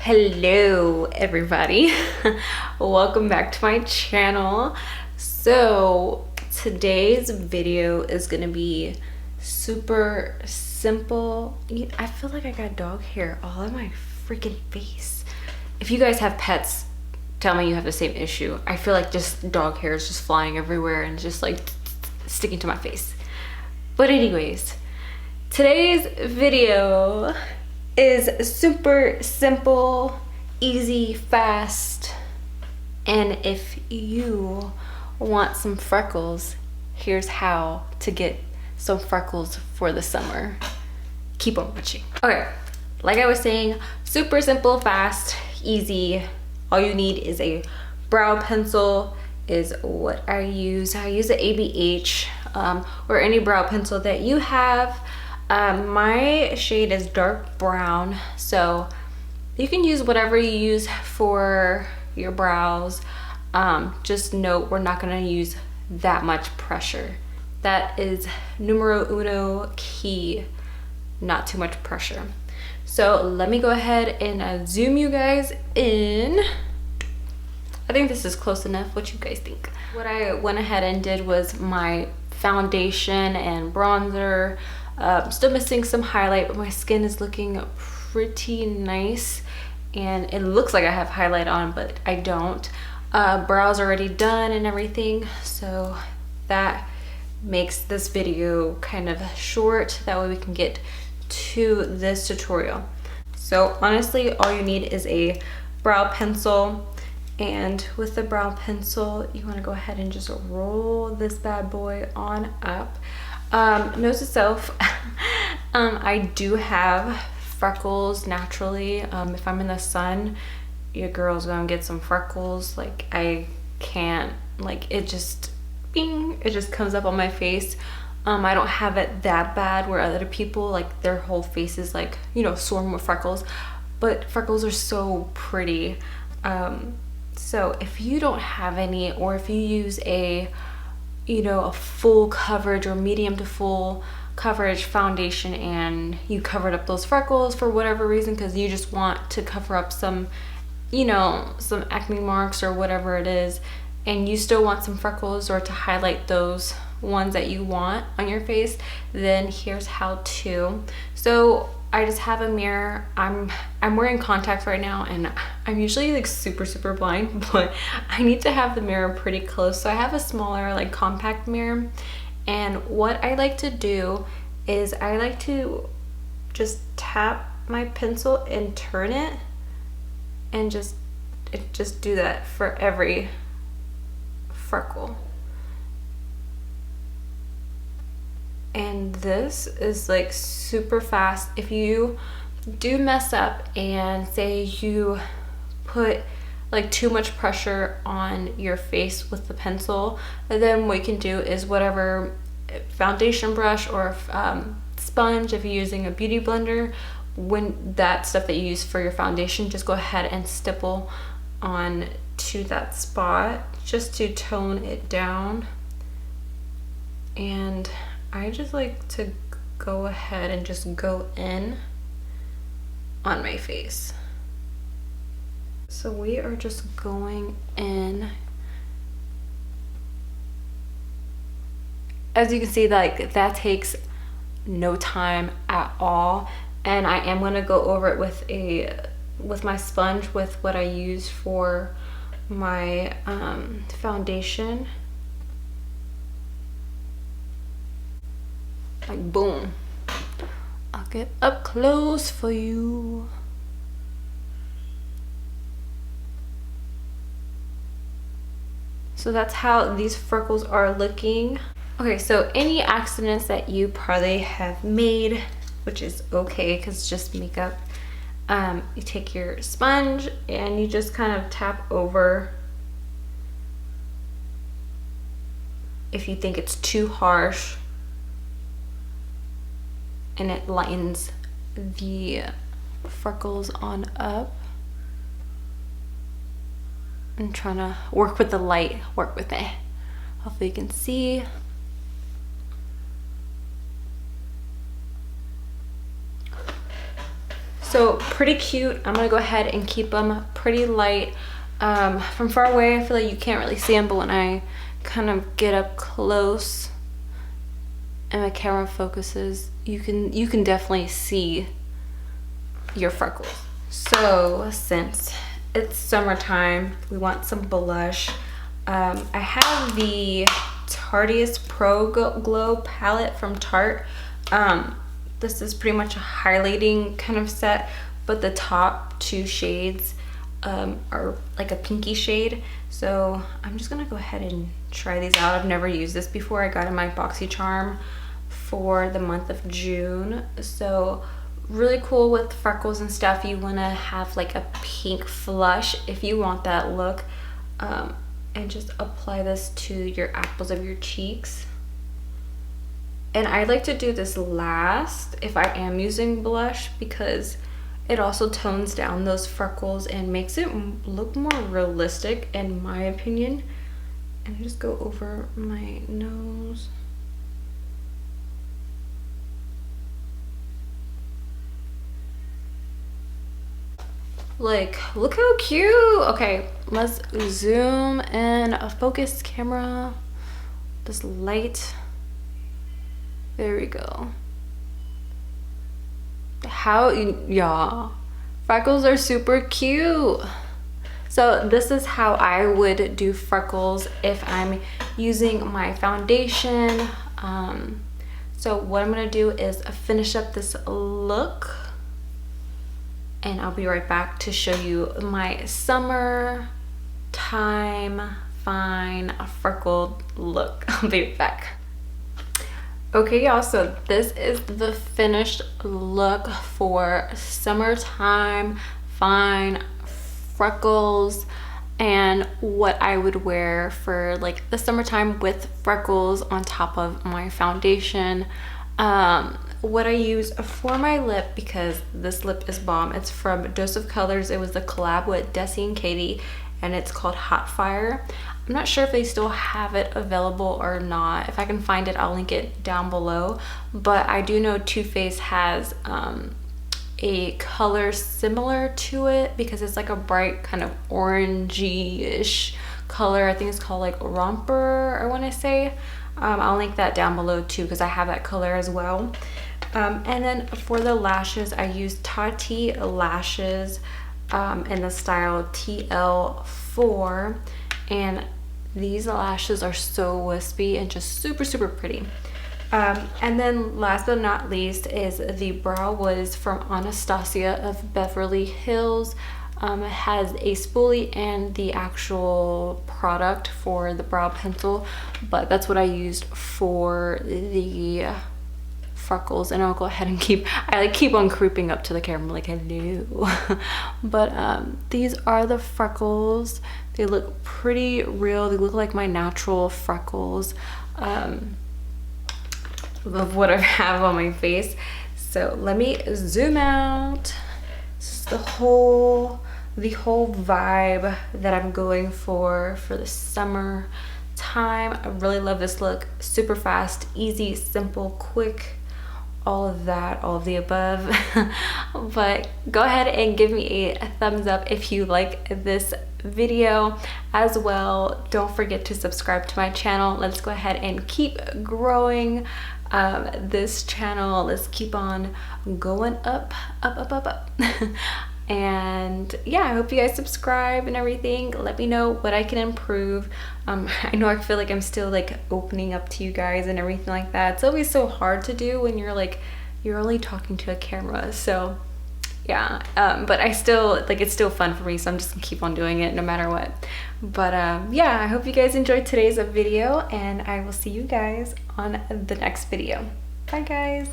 Hello everybody. Welcome back to my channel. So today's video is gonna be super simple. I feel like I got dog hair all on my freaking face. If you guys have pets, tell me you have the same issue. I feel like just dog hair is just flying everywhere and just like sticking to my face. But anyways, today's video is super simple, easy, fast, and if you want some freckles, here's how to get some freckles for the summer. Keep on watching. Okay, like I was saying, super simple, fast, easy. All you need is a brow pencil is what I use. I use the ABH or any brow pencil that you have. My shade is dark brown, so you can use whatever you use for your brows. Just note we're not going to use that much pressure. That is numero uno key, not too much pressure. So let me go ahead and zoom you guys in. I think this is close enough. What you guys think? What I went ahead and did was my foundation and bronzer. Still missing some highlight, but my skin is looking pretty nice and it looks like I have highlight on, but I don't. Brows already done and everything, so that makes this video kind of short. That way we can get to this tutorial. So honestly, all you need is a brow pencil, and with the brow pencil you want to go ahead and just roll this bad boy on up. Note to self, I do have freckles naturally. If I'm in the sun, your girl's gonna get some freckles. Like I can't, like it just bing, it just comes up on my face. I don't have it that bad where other people, like their whole face is like, you know, swarmed with freckles, but freckles are so pretty. So if you don't have any, or if you use a, you know, a full coverage or medium to full coverage foundation and you covered up those freckles for whatever reason because you just want to cover up some, you know, some acne marks or whatever it is, and you still want some freckles or to highlight those ones that you want on your face, then here's how to. So I just have a mirror. I'm wearing contacts right now and I'm usually like super blind, but I need to have the mirror pretty close. So I have a smaller like compact mirror, and what I like to do is I like to just tap my pencil and turn it and just do that for every freckle. And this is like super fast. If you do mess up and say you put like too much pressure on your face with the pencil, then what you can do is whatever foundation brush or sponge, if you're using a beauty blender, when that stuff that you use for your foundation, just go ahead and stipple on to that spot just to tone it down. And I just like to go ahead and just go in on my face. So we are just going in. As you can see, like that takes no time at all. And I am gonna go over it with my sponge, with what I use for my foundation. Like boom. I'll get up close for you. So that's how these freckles are looking. Okay, so any accidents that you probably have made, which is okay because it's just makeup, you take your sponge and you just kind of tap over if you think it's too harsh, and it lightens the freckles on up. I'm trying to work with the light, work with it. Hopefully you can see. So pretty cute. I'm gonna go ahead and keep them pretty light. From far away, I feel like you can't really see them, but when I kind of get up close and my camera focuses, you can definitely see your freckles. So since it's summertime, we want some blush. I have the Tarteist Pro Glow palette from Tarte. This is pretty much a highlighting kind of set, but the top two shades are like a pinky shade. So I'm just gonna go ahead and try these out. I've never used this before. I got in my BoxyCharm for the month of June. So really cool with freckles and stuff. You want to have like a pink flush if you want that look, and just apply this to your apples of your cheeks. And I like to do this last if I am using blush, because it also tones down those freckles and makes it look more realistic, in my opinion. And just go over my nose. Like, look how cute. Okay, let's zoom in a focused camera. This light. There we go. Yeah, freckles are super cute. So this is how I would do freckles if I'm using my foundation. So what I'm gonna do is finish up this look, and I'll be right back to show you my summer time fine freckled look. I'll be right back. Okay, y'all, so this is the finished look for summertime fine freckles, and what I would wear for like the summertime with freckles on top of my foundation. What I use for my lip, because this lip is bomb, it's from Dose of Colors. It was the collab with Desi and Katie, and it's called Hot Fire. I'm not sure if they still have it available or not. If I can find it, I'll link it down below. But I do know Too Faced has a color similar to it, because it's like a bright kind of orangey-ish color. I think it's called like Romper, I want to say. I'll link that down below too, because I have that color as well. And then for the lashes, I use Tati lashes in the style TL4, and these lashes are so wispy and just super, super pretty. And then last but not least is the Brow Wiz from Anastasia of Beverly Hills. It has a spoolie and the actual product for the brow pencil, but that's what I used for the freckles. And I'll go ahead and I keep on creeping up to the camera like hello. But these are the freckles. They look pretty real. They look like my natural freckles of what I have on my face. So let me zoom out. This is the whole vibe that I'm going for the summer time. I really love this look. Super fast, easy, simple, quick, all of that, all of the above. But go ahead and give me a thumbs up if you like this video as well. Don't forget to subscribe to my channel. Let's go ahead and keep growing this channel. Let's keep on going up. And yeah, I hope you guys subscribe and everything. Let me know what I can improve. I know I feel like I'm still like opening up to you guys and everything like that. It's always so hard to do when you're only talking to a camera. So yeah, but I still like, it's still fun for me, so I'm just gonna keep on doing it no matter what. But yeah, I hope you guys enjoyed today's video, and I will see you guys on the next video. Bye guys.